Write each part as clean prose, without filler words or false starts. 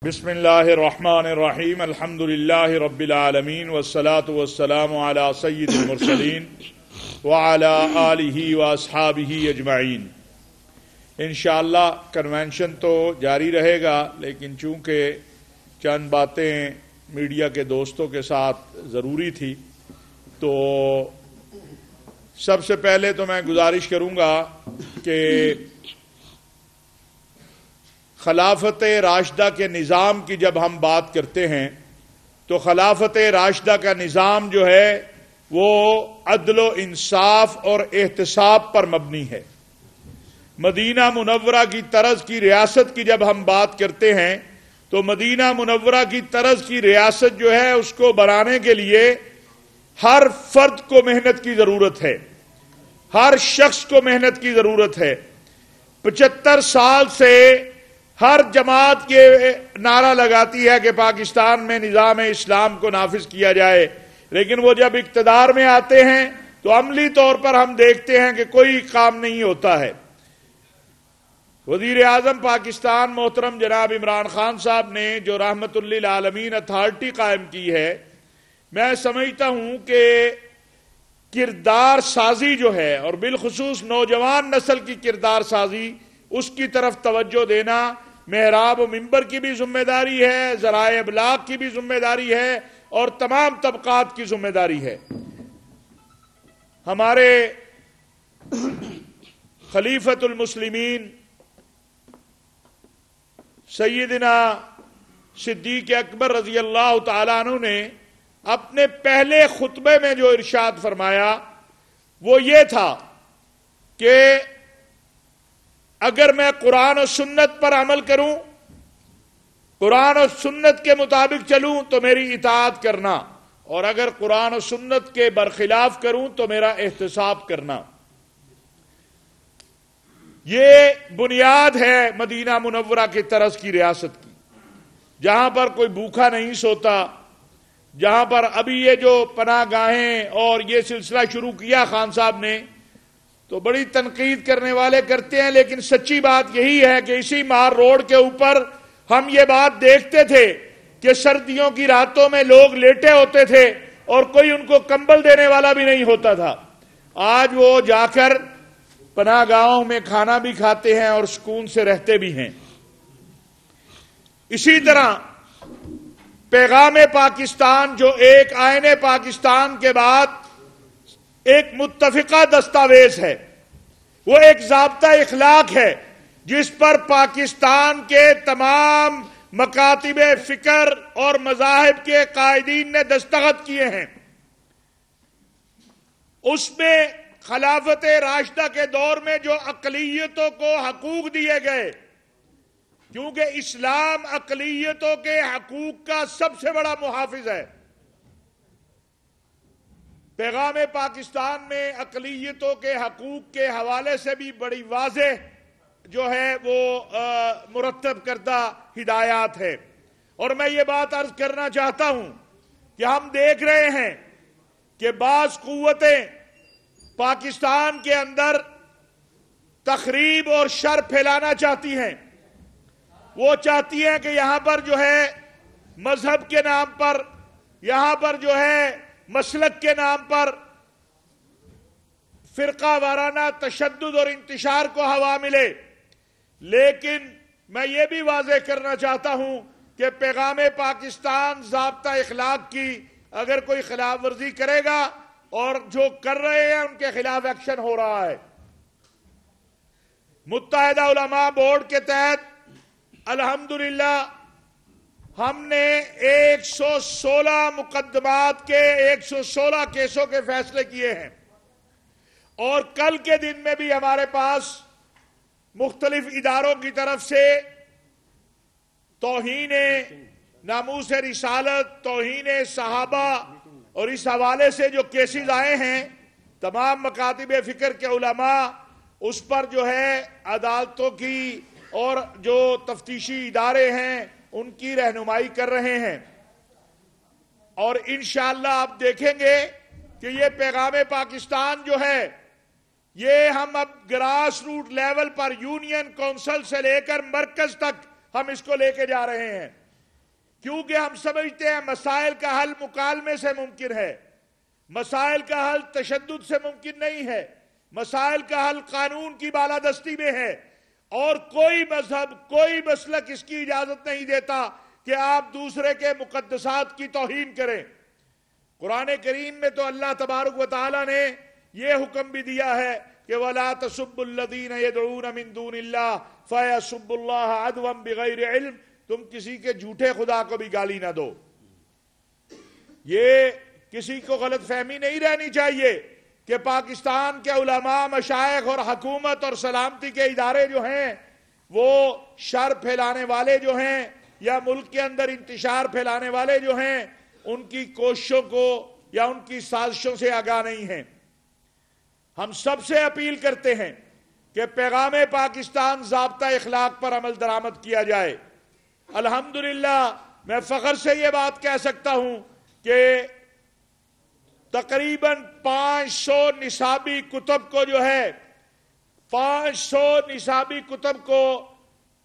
بسم اللہ الرحمن الرحیم الحمد للہ رب العالمین والصلاة والسلام علی سید المرسلین وعلی آلہ واصحابہ اجمعین۔ انشاءاللہ کنونشن تو جاری رہے گا، لیکن چونکہ چند باتیں میڈیا کے دوستوں کے ساتھ ضروری تھی، تو سب سے پہلے تو میں گزارش کروں گا کہ خلافت راشدہ کے نظام کی جب ہم بات کرتے ہیں تو خلافت راشدہ کا نظام جو ہے وہ عدل و انصاف اور احتساب پر مبنی ہے۔ مدینہ منورہ کی طرز کی ریاست کی جب ہم بات کرتے ہیں تو مدینہ منورہ کی طرز کی ریاست جو ہے اس کو بنانے کے لیے ہر فرد کو محنت کی ضرورت ہے، ہر شخص کو محنت کی ضرورت ہے۔ 75 سال سے ہر جماعت یہ نعرہ لگاتی ہے کہ پاکستان میں نظام اسلام کو نافذ کیا جائے، لیکن وہ جب اقتدار میں آتے ہیں تو عملی طور پر ہم دیکھتے ہیں کہ کوئی کام نہیں ہوتا ہے۔ وزیر اعظم پاکستان محترم جناب عمران خان صاحب نے جو رحمت للعالمین اتھارٹی قائم کی ہے، میں سمجھتا ہوں کہ کردار سازی جو ہے اور بالخصوص نوجوان نسل کی کردار سازی، اس کی طرف توجہ دینا محراب و منبر کی بھی ذمہ داری ہے، ذرائع ابلاغ کی بھی ذمہ داری ہے اور تمام طبقات کی ذمہ داری ہے۔ ہمارے خلیفۃ المسلمین سیدنا صدیق اکبر رضی اللہ تعالیٰ عنہ نے اپنے پہلے خطبے میں جو ارشاد فرمایا وہ یہ تھا کہ اگر میں قرآن و سنت پر عمل کروں، قرآن و سنت کے مطابق چلوں تو میری اطاعت کرنا، اور اگر قرآن و سنت کے برخلاف کروں تو میرا احتساب کرنا۔ یہ بنیاد ہے مدینہ منورہ کی طرز کی ریاست کی، جہاں پر کوئی بھوکا نہیں سوتا، جہاں پر ابھی یہ جو پناہ گاہیں اور یہ سلسلہ شروع کیا خان صاحب نے، تو بڑی تنقید کرنے والے کرتے ہیں، لیکن سچی بات یہی ہے کہ اسی مار روڈ کے اوپر ہم یہ بات دیکھتے تھے کہ سردیوں کی راتوں میں لوگ لیٹے ہوتے تھے اور کوئی ان کو کمبل دینے والا بھی نہیں ہوتا تھا۔ آج وہ جا کر پناہ گاہوں میں کھانا بھی کھاتے ہیں اور سکون سے رہتے بھی ہیں۔ اسی طرح پیغام پاکستان جو ایک آئین پاکستان کے بعد ایک متفقہ دستاویز ہے، وہ ایک ضابطہ اخلاق ہے جس پر پاکستان کے تمام مکاتب فکر اور مذاہب کے قائدین نے دستخط کیے ہیں۔ اس میں خلافت راشدہ کے دور میں جو اقلیتوں کو حقوق دیے گئے، کیونکہ اسلام اقلیتوں کے حقوق کا سب سے بڑا محافظ ہے، پیغام پاکستان میں اقلیتوں کے حقوق کے حوالے سے بھی بڑی واضح جو ہے وہ مرتب کردہ ہدایات ہے۔ اور میں یہ بات عرض کرنا چاہتا ہوں کہ ہم دیکھ رہے ہیں کہ بعض قوتیں پاکستان کے اندر تخریب اور شر پھیلانا چاہتی ہیں۔ وہ چاہتی ہیں کہ یہاں پر جو ہے مذہب کے نام پر، یہاں پر جو ہے مسلک کے نام پر فرقہ وارانہ تشدد اور انتشار کو ہوا ملے، لیکن میں یہ بھی واضح کرنا چاہتا ہوں کہ پیغام پاکستان ضابطہ اخلاق کی اگر کوئی خلاف ورزی کرے گا اور جو کر رہے ہیں ان کے خلاف ایکشن ہو رہا ہے۔ متحدہ علماء بورڈ کے تحت الحمدللہ ہم نے 116 مقدمات کے 116 کیسوں کے فیصلے کیے ہیں، اور کل کے دن میں بھی ہمارے پاس مختلف اداروں کی طرف سے توہین ناموس رسالت، توہین صحابہ اور اس حوالے سے جو کیسز آئے ہیں، تمام مکاتب فکر کے علماء اس پر جو ہے عدالتوں کی اور جو تفتیشی ادارے ہیں ان کی رہنمائی کر رہے ہیں، اور انشاءاللہ آپ دیکھیں گے کہ یہ پیغام پاکستان جو ہے یہ ہم اب گراس روٹ لیول پر یونین کونسل سے لے کر مرکز تک ہم اس کو لے کے جا رہے ہیں۔ کیونکہ ہم سمجھتے ہیں مسائل کا حل مکالمے سے ممکن ہے، مسائل کا حل تشدد سے ممکن نہیں ہے، مسائل کا حل قانون کی بالادستی میں ہے، اور کوئی مذہب کوئی مسلک اس کی اجازت نہیں دیتا کہ آپ دوسرے کے مقدسات کی توہین کریں۔ قرآن کریم میں تو اللہ تبارک و تعالی نے یہ حکم بھی دیا ہے کہ وَلَا تَسُبُّوا الَّذِينَ يَدْعُونَ مِن دُونِ اللَّهِ فَيَسُبُّوا اللَّهَ عَدْوًا بِغَيْرِ علم، تم کسی کے جھوٹے خدا کو بھی گالی نہ دو۔ یہ کسی کو غلط فہمی نہیں رہنی چاہیے کہ پاکستان کے علماء، مشائخ اور حکومت اور سلامتی کے ادارے جو ہیں وہ شر پھیلانے والے جو ہیں یا ملک کے اندر انتشار پھیلانے والے جو ہیں ان کی کوششوں کو یا ان کی سازشوں سے آگاہ نہیں ہیں۔ ہم سب سے اپیل کرتے ہیں کہ پیغام پاکستان ضابطہ اخلاق پر عمل درآمد کیا جائے۔ الحمدللہ میں فخر سے یہ بات کہہ سکتا ہوں کہ تقریباً 500 نصابی کتب کو جو ہے 500 نصابی کتب کو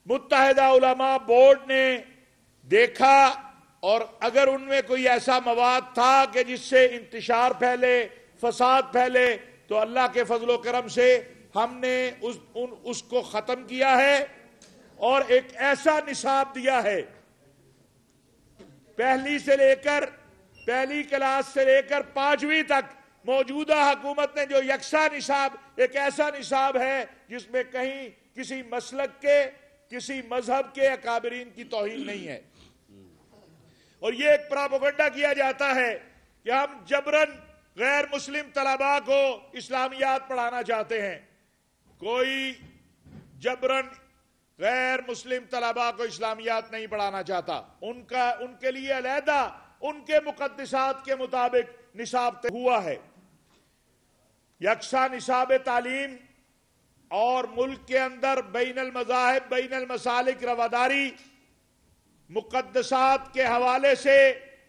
متحدہ علماء بورڈ نے دیکھا، اور اگر ان میں کوئی ایسا مواد تھا کہ جس سے انتشار پھیلے، فساد پھیلے، تو اللہ کے فضل و کرم سے ہم نے اس کو ختم کیا ہے اور ایک ایسا نصاب دیا ہے، پہلی کلاس سے لے کر 5ویں تک موجودہ حکومت نے جو یکساں نصاب، ایک ایسا نصاب ہے جس میں کہیں کسی مسلک کے، کسی مذہب کے اکابرین کی توہین نہیں ہے۔ اور یہ ایک پراپیگنڈا کیا جاتا ہے کہ ہم جبراً غیر مسلم طلباء کو اسلامیات پڑھانا چاہتے ہیں۔ کوئی جبراً غیر مسلم طلباء کو اسلامیات نہیں پڑھانا چاہتا، ان کے لیے علیحدہ ان کے مقدسات کے مطابق نصاب طے ہوا ہے۔ یکساں نصاب تعلیم اور ملک کے اندر بین المذاہب، بین المسالک رواداری، مقدسات کے حوالے سے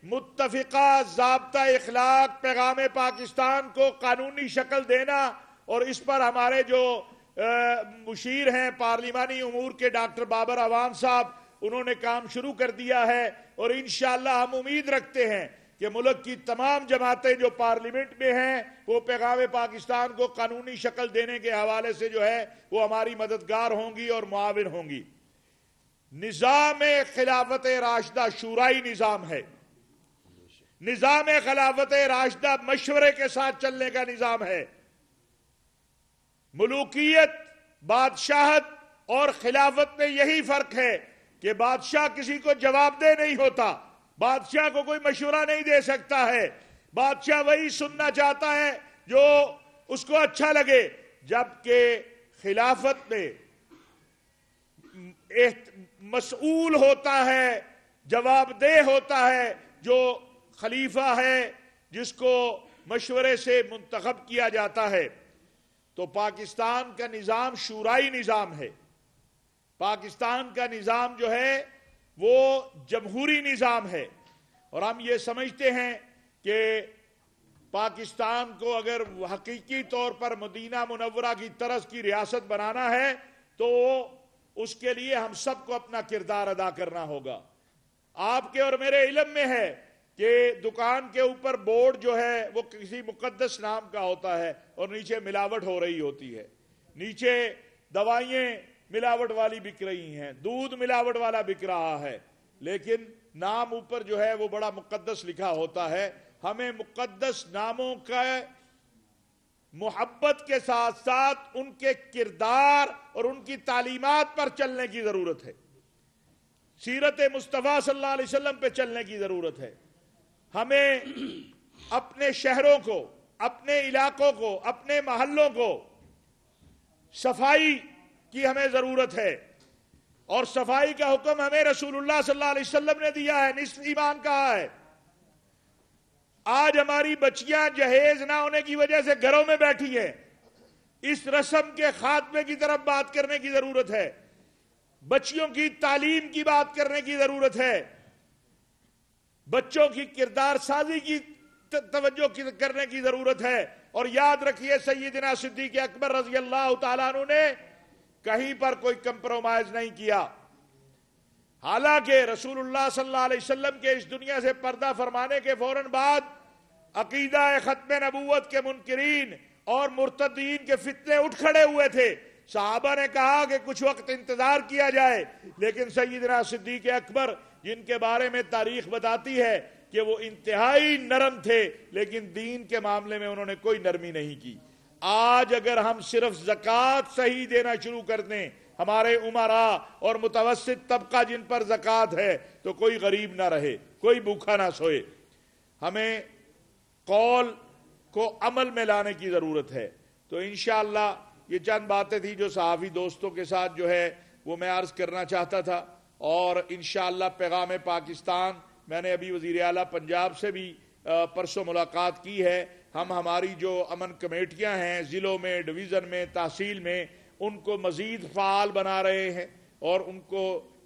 متفقہ ضابطہ اخلاق پیغام پاکستان کو قانونی شکل دینا، اور اس پر ہمارے جو مشیر ہیں پارلیمانی امور کے ڈاکٹر بابر عوان صاحب، انہوں نے کام شروع کر دیا ہے، اور انشاءاللہ ہم امید رکھتے ہیں کہ ملک کی تمام جماعتیں جو پارلیمنٹ میں ہیں وہ پیغام پاکستان کو قانونی شکل دینے کے حوالے سے جو ہے وہ ہماری مددگار ہوں گی اور معاون ہوں گی۔ نظام خلافت راشدہ شورائی نظام ہے، نظام خلافت راشدہ مشورے کے ساتھ چلنے کا نظام ہے۔ ملوکیت، بادشاہت اور خلافت میں یہی فرق ہے کہ بادشاہ کسی کو جواب دہ نہیں ہوتا، بادشاہ کو کوئی مشورہ نہیں دے سکتا ہے، بادشاہ وہی سننا چاہتا ہے جو اس کو اچھا لگے، جبکہ خلافت میں مسئول ہوتا ہے، جواب دہ ہوتا ہے جو خلیفہ ہے، جس کو مشورے سے منتخب کیا جاتا ہے۔ تو پاکستان کا نظام شورائی نظام ہے، پاکستان کا نظام جو ہے وہ جمہوری نظام ہے، اور ہم یہ سمجھتے ہیں کہ پاکستان کو اگر حقیقی طور پر مدینہ منورہ کی طرز کی ریاست بنانا ہے تو اس کے لیے ہم سب کو اپنا کردار ادا کرنا ہوگا۔ آپ کے اور میرے علم میں ہے کہ دکان کے اوپر بورڈ جو ہے وہ کسی مقدس نام کا ہوتا ہے اور نیچے ملاوٹ ہو رہی ہوتی ہے، نیچے دوائیں ملاوٹ والی بک رہی ہیں، دودھ ملاوٹ والا بک رہا ہے، لیکن نام اوپر جو ہے وہ بڑا مقدس لکھا ہوتا ہے۔ ہمیں مقدس ناموں کا محبت کے ساتھ ساتھ ان کے کردار اور ان کی تعلیمات پر چلنے کی ضرورت ہے، سیرت مصطفیٰ صلی اللہ علیہ وسلم پہ چلنے کی ضرورت ہے۔ ہمیں اپنے شہروں کو، اپنے علاقوں کو، اپنے محلوں کو صفائی کی ہمیں ضرورت ہے، اور صفائی کا حکم ہمیں رسول اللہ صلی اللہ علیہ وسلم نے دیا ہے، نصف ایمان کہا ہے۔ آج ہماری بچیاں جہیز نہ ہونے کی وجہ سے گھروں میں بیٹھی ہیں، اس رسم کے خاتمے کی طرف بات کرنے کی ضرورت ہے، بچیوں کی تعلیم کی بات کرنے کی ضرورت ہے، بچوں کی کردار سازی کی توجہ کرنے کی ضرورت ہے۔ اور یاد رکھیے سیدنا صدیق اکبر رضی اللہ تعالیٰ عنہ نے کہیں پر کوئی کمپرومائز نہیں کیا۔ حالانکہ رسول اللہ صلی اللہ علیہ وسلم کے اس دنیا سے پردہ فرمانے کے فوراً بعد عقیدہ ختم نبوت کے منکرین اور مرتدین کے فتنے اٹھ کھڑے ہوئے تھے. صحابہ نے کہا کہ کچھ وقت انتظار کیا جائے، لیکن سیدنا صدیق اکبر، جن کے بارے میں تاریخ بتاتی ہے کہ وہ انتہائی نرم تھے، لیکن دین کے معاملے میں انہوں نے کوئی نرمی نہیں کی. آج اگر ہم صرف زکوٰۃ صحیح دینا شروع کر دیں، ہمارے امراء اور متوسط طبقہ جن پر زکوٰۃ ہے، تو کوئی غریب نہ رہے، کوئی بھوکا نہ سوئے. ہمیں قول کو عمل میں لانے کی ضرورت ہے. تو انشاءاللہ یہ چند باتیں تھی جو صحافی دوستوں کے ساتھ جو ہے وہ میں عرض کرنا چاہتا تھا. اور انشاءاللہ پیغام پاکستان، میں نے ابھی وزیر اعلیٰ پنجاب سے بھی پرسوں ملاقات کی ہے. ہم ہماری جو امن کمیٹیاں ہیں ضلعوں میں، ڈویژن میں، تحصیل میں، ان کو مزید فعال بنا رہے ہیں، اور ان کو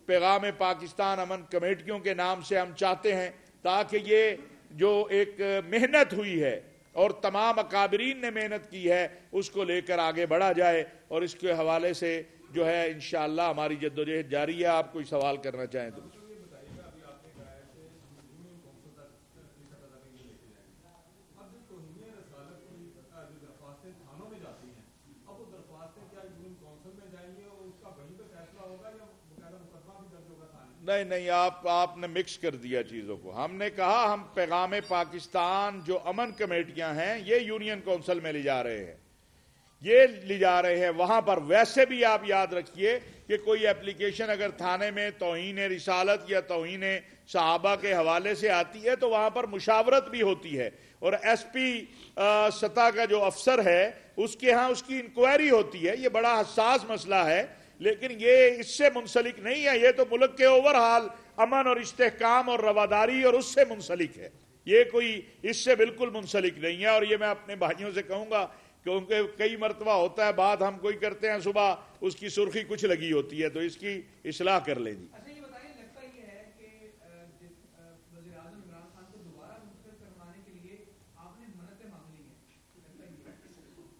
پیغام پاکستان امن کمیٹیوں کے نام سے ہم چاہتے ہیں، تاکہ یہ جو ایک محنت ہوئی ہے اور تمام اکابرین نے محنت کی ہے، اس کو لے کر آگے بڑھا جائے. اور اس کے حوالے سے جو ہے انشاءاللہ ہماری جدوجہد جاری ہے. آپ کوئی سوال کرنا چاہیں تو. نہیں، آپ نے مکس کر دیا چیزوں کو. ہم نے کہا ہم پیغام پاکستان جو امن کمیٹیاں ہیں یہ یونین کونسل میں لے جا رہے ہیں، وہاں پر. ویسے بھی آپ یاد رکھیے کہ کوئی اپلیکیشن اگر تھانے میں توہین رسالت یا توہین صحابہ کے حوالے سے آتی ہے تو وہاں پر مشاورت بھی ہوتی ہے، اور ایس پی سطح کا جو افسر ہے اس کے ہاں اس کی انکوائری ہوتی ہے. یہ بڑا حساس مسئلہ ہے، لیکن یہ اس سے منسلک نہیں ہے. یہ تو ملک کے اوورہال امن اور استحکام اور رواداری اور اس سے منسلک ہے. یہ کوئی اس سے بالکل منسلک نہیں ہے. اور یہ میں اپنے بھائیوں سے کہوں گا، کیونکہ کئی مرتبہ ہوتا ہے بات ہم کوئی کرتے ہیں صبح اس کی سرخی کچھ لگی ہوتی ہے، تو اس کی اصلاح کر لیں جی.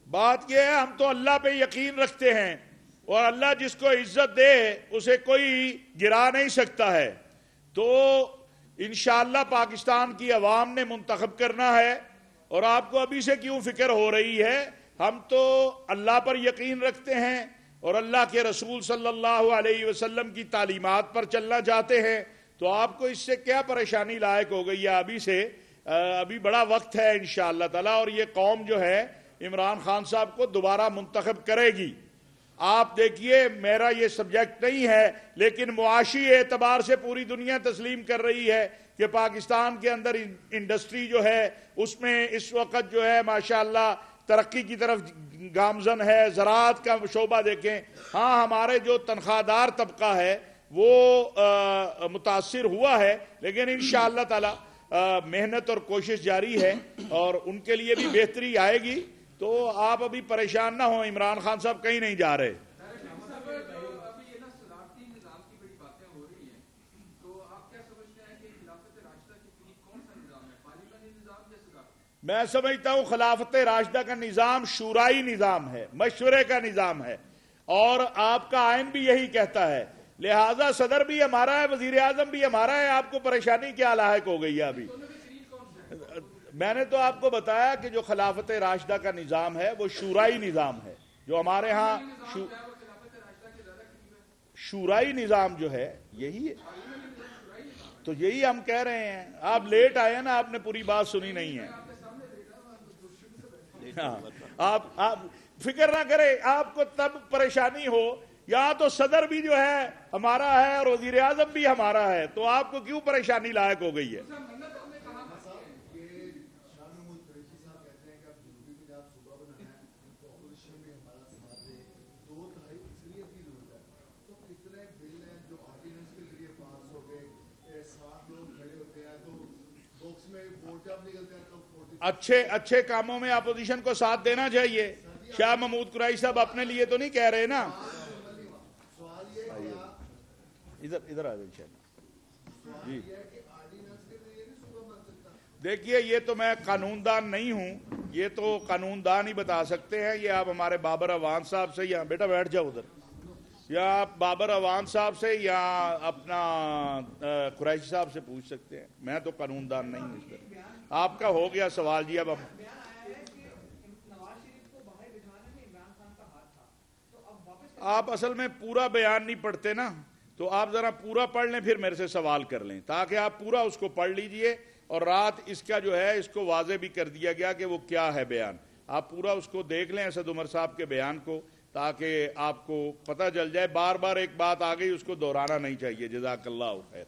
بات یہ ہے ہم تو اللہ پہ یقین رکھتے ہیں، اور اللہ جس کو عزت دے اسے کوئی گرا نہیں سکتا ہے. تو انشاءاللہ پاکستان کی عوام نے منتخب کرنا ہے. اور آپ کو ابھی سے کیوں فکر ہو رہی ہے؟ ہم تو اللہ پر یقین رکھتے ہیں اور اللہ کے رسول صلی اللہ علیہ وسلم کی تعلیمات پر چلنا چاہتے ہیں. تو آپ کو اس سے کیا پریشانی لاحق ہو گئی ہے ابھی سے؟ ابھی بڑا وقت ہے انشاءاللہ تعالی. اور یہ قوم جو ہے عمران خان صاحب کو دوبارہ منتخب کرے گی. آپ دیکھیے میرا یہ سبجیکٹ نہیں ہے، لیکن معاشی اعتبار سے پوری دنیا تسلیم کر رہی ہے کہ پاکستان کے اندر انڈسٹری جو ہے اس میں اس وقت جو ہے ماشاءاللہ ترقی کی طرف گامزن ہے. زراعت کا شعبہ دیکھیں، ہاں ہمارے جو تنخواہ دار طبقہ ہے وہ متاثر ہوا ہے، لیکن انشاءاللہ تعالی محنت اور کوشش جاری ہے اور ان کے لیے بھی بہتری آئے گی. تو آپ ابھی پریشان نہ ہوں، عمران خان صاحب کہیں نہیں جا رہے. میں سمجھتا ہوں خلافت راشدہ کا نظام شورائی نظام ہے، مشورے کا نظام ہے، اور آپ کا آئین بھی یہی کہتا ہے. لہذا صدر بھی ہمارا ہے، وزیر اعظم بھی ہمارا ہے. آپ کو پریشانی کیا لاحق ہو گئی ہے ابھی؟ میں نے تو آپ کو بتایا کہ جو خلافت راشدہ کا نظام ہے وہ شورائی نظام ہے. جو ہمارے ہاں شورائی نظام جو ہے یہی ہے. تو یہی ہم کہہ رہے ہیں. آپ لیٹ آئے نا، آپ نے پوری بات سنی نہیں ہے. آپ فکر نہ کریں، آپ کو تب پریشانی ہو. یہاں تو صدر بھی جو ہے ہمارا ہے اور وزیر اعظم بھی ہمارا ہے، تو آپ کو کیوں پریشانی لاحق ہو گئی ہے؟ اچھے کاموں میں اپوزیشن کو ساتھ دینا چاہیے. شاہ محمود قریشی صاحب اپنے لیے تو نہیں کہہ رہے نا. ادھر آ جائیے جی. دیکھیے یہ تو میں قانون دان نہیں ہوں، یہ تو قانون دان ہی بتا سکتے ہیں. یہ آپ ہمارے بابر اوان صاحب سے، یہاں بیٹا بیٹھ جاؤ ادھر. یا آپ بابر اوان صاحب سے یا اپنا قریشی صاحب سے پوچھ سکتے ہیں، میں تو قانون دان نہیں ہوں اس پر۔ آپ کا ہو گیا سوال جی، اب آپ اصل میں پورا بیان نہیں پڑھتے نا، تو آپ ذرا پورا پڑھ لیں پھر میرے سے سوال کر لیں، تاکہ آپ پورا اس کو پڑھ لیجئے، اور رات اس کا جو ہے اس کو واضح بھی کر دیا گیا کہ وہ کیا ہے بیان، آپ پورا اس کو دیکھ لیں اسد عمر صاحب کے بیان کو، تاکہ آپ کو پتہ چل جائے۔ بار بار ایک بات آ گئی، اس کو دہرانا نہیں چاہیے۔ جزاک اللہ خیر۔